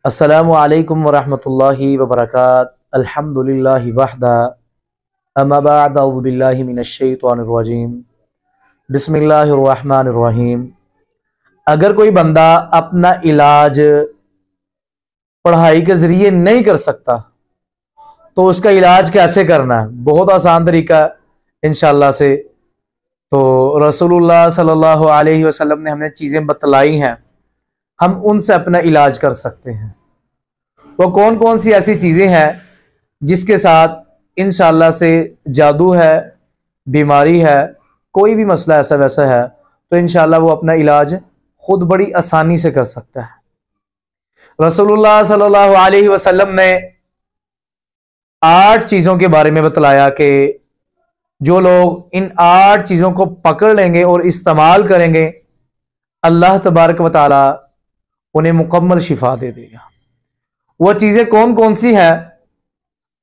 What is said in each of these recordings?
अस्सलामु अलैकुम वरहमतुल्लाहि वबरकातुहू। अल्हम्दुलिल्लाहि वहदा अम्मा बअद अऊज़ु बिल्लाहि मिनश शैतानिर रजीम। बिस्मिल्लाहिर रहमानिर रहीम। अगर कोई बंदा अपना इलाज पढ़ाई के ज़रिए नहीं कर सकता तो उसका इलाज कैसे करना है? बहुत आसान तरीका है इंशाअल्लाह से। तो रसूलुल्लाह सल्लल्लाहु अलैहि वसल्लम ने हमें चीज़ें बतलाई हैं, हम उनसे अपना इलाज कर सकते हैं। वो कौन कौन सी ऐसी चीज़ें हैं जिसके साथ इंशाअल्लाह से जादू है, बीमारी है, कोई भी मसला ऐसा वैसा है तो इंशाअल्लाह वो अपना इलाज खुद बड़ी आसानी से कर सकता है। रसूलुल्लाह सल्लल्लाहु अलैहि वसल्लम ने 8 चीज़ों के बारे में बतलाया कि जो लोग इन 8 चीज़ों को पकड़ लेंगे और इस्तेमाल करेंगे, अल्लाह तबारक व तआला उन्हें मुकम्मल शिफा दे देगा। वो चीज़ें कौन कौन सी हैं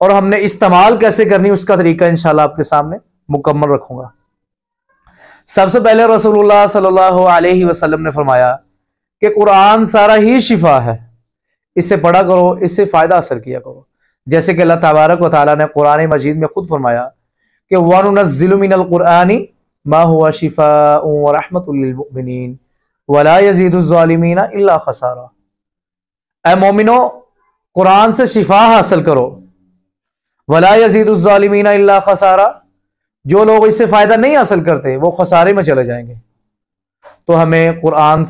और हमने इस्तेमाल कैसे करनी, उसका तरीका इंशाल्लाह आपके सामने मुकम्मल रखूंगा। सबसे पहले रसूलुल्लाह सल्लल्लाहु अलैहि वसल्लम ने फरमाया कि कुरान सारा ही शिफा है, इसे पढ़ा करो, इससे फ़ायदा हासिल किया करो। जैसे कि अल्लाह तबारक व तआला ने कुरान मजीद में खुद फरमाया कि वनुनज़्ज़िलु मिनल कुरानी मा हुवा शिफ़ाउन व रहमतुल लिल मुमिनीन वला यज़ीदुज़ ज़ालिमीना इल्ला खसारा। ऐ मोमिनो, कुरान से शिफा हासिल करो, वला यज़ीदुज़ ज़ालिमीना इल्ला खसारा। जो लोग इससे फ़ायदा नहीं हासिल करते वो खसारे में चले जाएंगे। तो हमें कुरान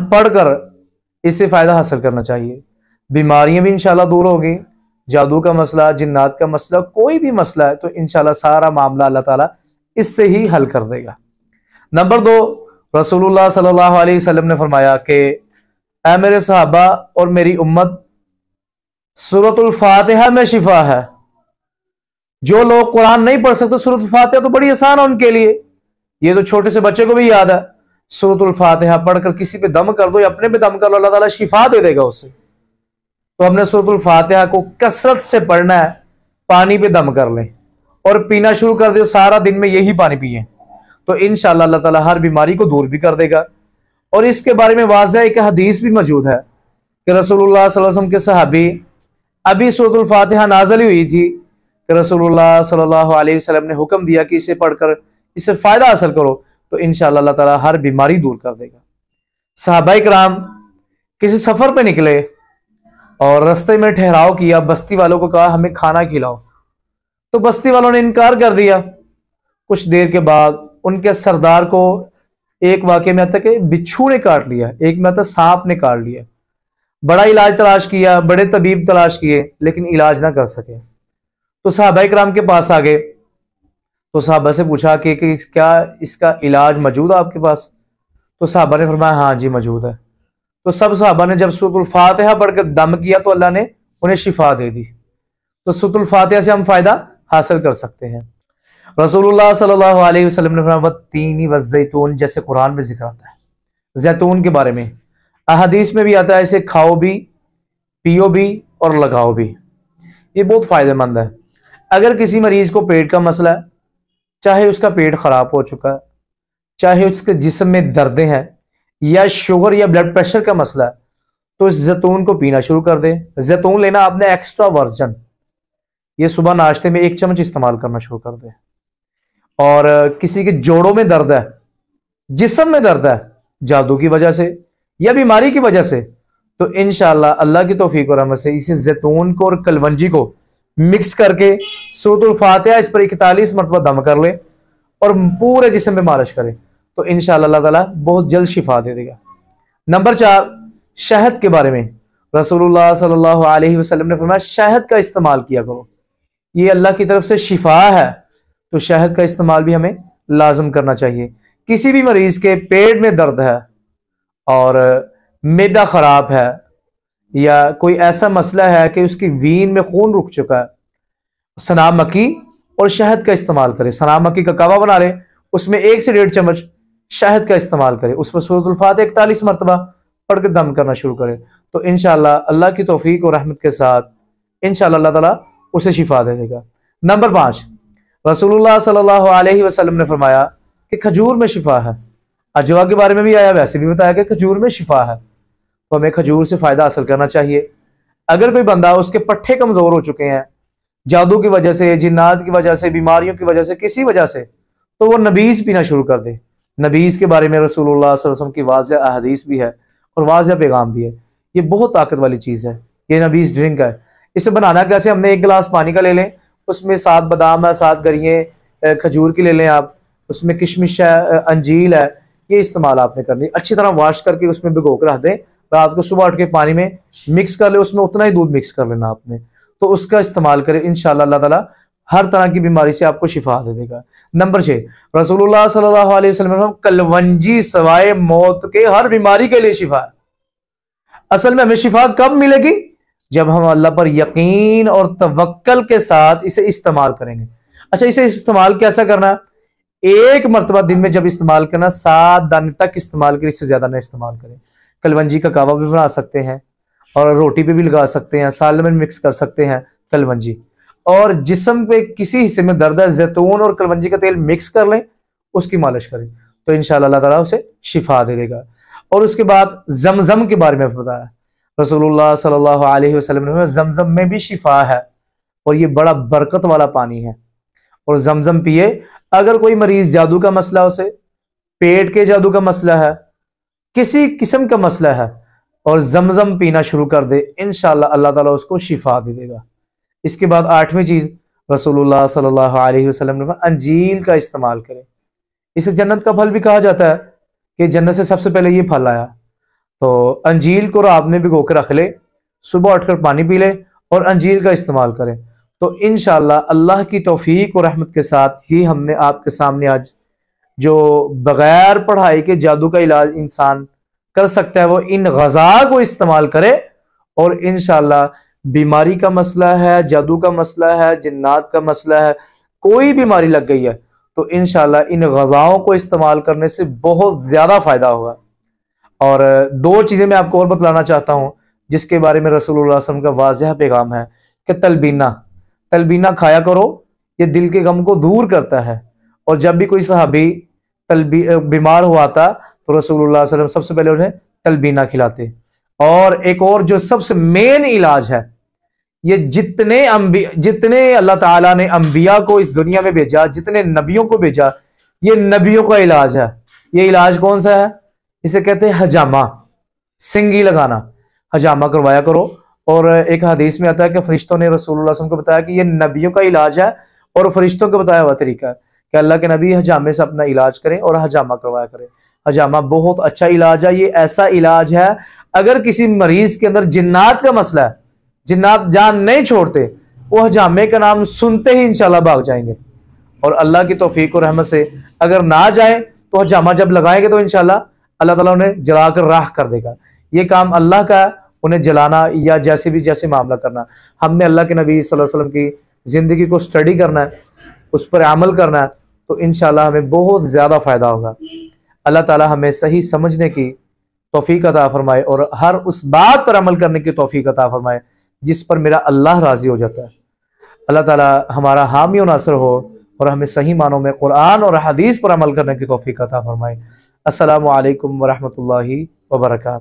पढ़कर इससे फ़ायदा हासिल करना चाहिए। बीमारियां भी इंशाल्लाह दूर होगी। जादू का मसला, जिन्नात का मसला, कोई भी मसला है तो इंशाल्लाह सारा मामला अल्लाह ताला इससे ही हल कर देगा। नंबर 2, रसूलुल्लाह सल्लल्लाहु अलैहि वसल्लम ने फरमाया कि ऐ मेरे सहाबा और मेरी उम्मत, सूरतुल फातिहा में शिफा है। जो लोग कुरान नहीं पढ़ सकते, सूरतुल फातिहा तो बड़ी आसान है उनके लिए। ये तो छोटे से बच्चे को भी याद है। सूरतुल फातिहा पढ़कर किसी पे दम कर दो या अपने पे दम कर लो, अल्लाह ताला शिफा दे देगा उससे। तो हमने सूरतुल फातिहा को कसरत से पढ़ना है। पानी पे दम कर लें और पीना शुरू कर दो, सारा दिन में यही पानी पिए तो इंशाअल्लाह अल्लाह ताला हर बीमारी को दूर भी कर देगा। और इसके बारे में वाज़ह एक हदीस भी मौजूद है कि रसूलुल्लाह सल्लल्लाहु अलैहि वसल्लम के सहाबी, अभी सूरतुल फातिहा नाज़िल हुई थी कि रसूलुल्लाह सल्लल्लाहु अलैहि वसल्लम ने हुक्म दिया कि इसे पढ़कर इससे फ़ायदा हासिल करो तो इंशाअल्लाह अल्लाह ताला हर बीमारी दूर कर देगा। सहाबाए किराम किसी सफ़र पे निकले और रास्ते में ठहराव किया, बस्ती वालों को कहा हमें खाना खिलाओ, तो बस्ती वालों ने इनकार कर दिया। कुछ देर के बाद उनके सरदार को एक वाक़े में आता कि बिच्छू ने काट लिया, एक में आता सांप ने काट लिया। बड़ा इलाज तलाश किया, बड़े तबीब तलाश किए, लेकिन इलाज ना कर सके। तो सहाबाए किराम के पास आ गए तो सहाबा से पूछा कि क्या इसका इलाज मौजूद है आपके पास? तो सहाबा ने फरमाया हाँ जी मौजूद है। तो सब सहाबा ने जब सूरतुल फातिहा पढ़कर दम किया तो अल्लाह ने उन्हें शिफा दे दी। तो सूरतुल फातिहा से हम फायदा हासिल कर सकते हैं। रसूलुल्लाह सल्लल्लाहु अलैहि वसल्लम ने फरमाया तीनी व जैतून, जैसे कुरान में जिक्र आता है जैतून के बारे में, अहदीस में भी आता है, इसे खाओ भी, पियो भी और लगाओ भी। ये बहुत फायदेमंद है। अगर किसी मरीज को पेट का मसला है, चाहे उसका पेट खराब हो चुका है, चाहे उसके जिस्म में दर्दें हैं या शुगर या ब्लड प्रेशर का मसला है, तो इस जैतून को पीना शुरू कर दें। जैतून लेना आपने एक्स्ट्रा वर्जन, ये सुबह नाश्ते में 1 चम्मच इस्तेमाल करना शुरू कर दें। और किसी के जोड़ों में दर्द है, जिस्म में दर्द है, जादू की वजह से या बीमारी की वजह से, तो इंशाअल्लाह अल्लाह की तौफीक और रहमत से इसे जैतून को और कलवंजी को मिक्स करके सूरतुल फातिहा इस पर 41 मरतबा दम कर ले और पूरे जिस्म में मालिश करें तो इंशाअल्लाह अल्लाह ताला बहुत जल्द शिफा दे देगा। नंबर 4, शहद के बारे में रसूलुल्लाह सल्लल्लाहु अलैहि वसल्लम ने फरमाया शहद का इस्तेमाल किया करो, ये अल्लाह की तरफ से शिफा है, तो शहद का इस्तेमाल भी हमें लाजम करना चाहिए। किसी भी मरीज के पेट में दर्द है और मैदा खराब है या कोई ऐसा मसला है कि उसकी वीन में खून रुक चुका है, सना मक्की और शहद का इस्तेमाल करें। सना मक्की का कावा बना लें, उसमें 1 से 1.5 चम्मच शहद का इस्तेमाल करें, उस पर सूरतुल फातिहा 41 मरतबा पढ़कर दम करना शुरू करें तो इंशाअल्लाह अल्लाह की तौफीक और रहमत के साथ इंशाअल्लाह अल्लाह ताला उसे शिफा दे देगा। नंबर 5, रसूलुल्लाह सल्लल्लाहु अलैहि वसल्लम ने फरमाया कि खजूर में शिफा है। अजवा के बारे में भी आया, वैसे भी बताया कि खजूर में शिफा है। तो हमें खजूर से फ़ायदा हासिल करना चाहिए। अगर कोई बंदा उसके पट्ठे कमज़ोर हो चुके हैं जादू की वजह से, जिन्नात की वजह से, बीमारियों की वजह से, किसी वजह से, तो वो नबीज़ पीना शुरू कर दे। नबीज़ के बारे में रसूलुल्लाह सल्लल्लाहु अलैहि वसल्लम की वाज़ेह अहादीस भी है और वाज़ेह पैगाम भी है। ये बहुत ताकत वाली चीज़ है, ये नबीज़ ड्रिंक है। इसे बनाना कैसे? हमने 1 गिलास पानी का ले लें, उसमें 7 बादाम है, 7 गरियाँ खजूर की ले लें आप, उसमें किशमिश है, अंजील है, ये इस्तेमाल आपने करनी। अच्छी तरह वॉश करके उसमें भिगो कर रख दें, रात को सुबह उठ के पानी में मिक्स कर ले, उसमें उतना ही दूध मिक्स कर लेना आपने, तो उसका इस्तेमाल करें। इंशाअल्लाह अल्लाह ताला हर तरह की बीमारी से आपको शिफा दे देगा। नंबर 6, रसूलुल्लाह सल्लल्लाहु अलैहि वसल्लम कलवंजी सवाए मौत के हर बीमारी के लिए शिफा है। असल में हमें शिफा कब मिलेगी? जब हम अल्लाह पर यकीन और तवक्कल के साथ इसे इस्तेमाल करेंगे। अच्छा, इसे इस्तेमाल कैसा करना? एक मरतबा दिन में जब इस्तेमाल करना, 7 दाने तक इस्तेमाल करें, इससे ज्यादा ना इस्तेमाल करें। कलवंजी का कावा भी बना सकते हैं और रोटी पे भी लगा सकते हैं, सालन में मिक्स कर सकते हैं कलवंजी। और जिस्म पे किसी हिस्से में दर्द है, जैतून और कलवंजी का तेल मिक्स कर लें, उसकी मालिश करें, तो इंशाअल्लाह अल्लाह ताला उसे शिफा दे देगा। और उसके बाद जमजम के बारे में बताया रसूलुल्लाह सल्लल्लाहु अलैहि वसल्लम ने, जमजम में भी शिफा है और ये बड़ा बरकत वाला पानी है, और जमजम पिए। अगर कोई मरीज जादू का मसला, उसे पेट के जादू का मसला है, किसी किस्म का मसला है, और जमजम पीना शुरू कर दे, इंशाअल्लाह अल्लाह ताला उसको शिफा दे देगा। इसके बाद 8वीं चीज रसूलुल्लाह सल्लल्लाहु अलैहि वसल्लम ने अंजील का इस्तेमाल करें। इसे जन्नत का फल भी कहा जाता है कि जन्नत से सबसे पहले ये फल आया। तो अंजील को रात में भिगो के रख ले, सुबह उठकर पानी पी ले और अंजील का इस्तेमाल करें, तो इंशाअल्लाह अल्लाह की तौफीक और रहमत के साथ ये हमने आपके सामने आज जो बगैर पढ़ाई के जादू का इलाज इंसान कर सकता है, वो इन गज़ा को इस्तेमाल करे, और इंशाअल्लाह बीमारी का मसला है, जादू का मसला है, जिन्नात का मसला है, कोई बीमारी लग गई है, तो इंशाअल्लाह इन गज़ाओं को इस्तेमाल करने से बहुत ज्यादा फायदा होगा। और 2 चीजें मैं आपको और बतलाना चाहता हूं जिसके बारे में रसूलुल्लाह सल्लल्लाहु अलैहि वसल्लम का वाज़ेह पैगाम है कि तलबीना खाया करो, ये दिल के गम को दूर करता है। और जब भी कोई सहाबी बीमार हुआ था तो रसूलुल्लाह सल्लल्लाहु अलैहि वसल्लम सबसे पहले उन्हें तलबीना खिलाते। और एक और जो सबसे मेन इलाज है, ये जितने अल्लाह ताला ने अंबिया को इस दुनिया में भेजा, जितने नबियों को भेजा, ये नबियों का इलाज है। ये इलाज कौन सा है? इसे कहते हैं हजामा, सिंगी लगाना। हजामा करवाया करो। और एक हदीस में आता है कि फरिश्तों ने रसूलुल्लाह सल्लल्लाहु अलैहि वसल्लम को बताया कि ये नबियों का इलाज है और फरिश्तों को बताया हुआ तरीका है कि अल्लाह के नबी हजामे से अपना इलाज करें और हजामा करवाया करें। हजामा बहुत अच्छा इलाज है। ये ऐसा इलाज है, अगर किसी मरीज के अंदर जिन्नात का मसला है, जिन्नात जान नहीं छोड़ते, वो हजामे का नाम सुनते ही इंशाल्लाह भाग जाएंगे। और अल्लाह की तौफीक और रहमत से अगर ना जाए तो हजामा जब लगाएंगे तो इंशाल्लाह अल्लाह ताला उन्हें जलाकर राख कर देगा। ये काम अल्लाह का है, उन्हें जलाना या जैसे मामला करना। हमने अल्लाह के नबी सल्लल्लाहु अलैहि वसल्लम की जिंदगी को स्टडी करना है, उस पर अमल करना है, तो इंशाल्लाह हमें बहुत ज्यादा फायदा होगा। अल्लाह ताला हमें सही समझने की तौफीक अता फरमाए और हर उस बात पर अमल करने की तौफीक अता फरमाए जिस पर मेरा अल्लाह राजी हो जाता है। अल्लाह ताला हमारा हामी और नासर हो और हमें सही मानों में कुरान और हदीस पर अमल करने की तौफीक अता फरमाए। अस्सलामु अलैकुम व रहमतुल्लाहि व बरकातहू।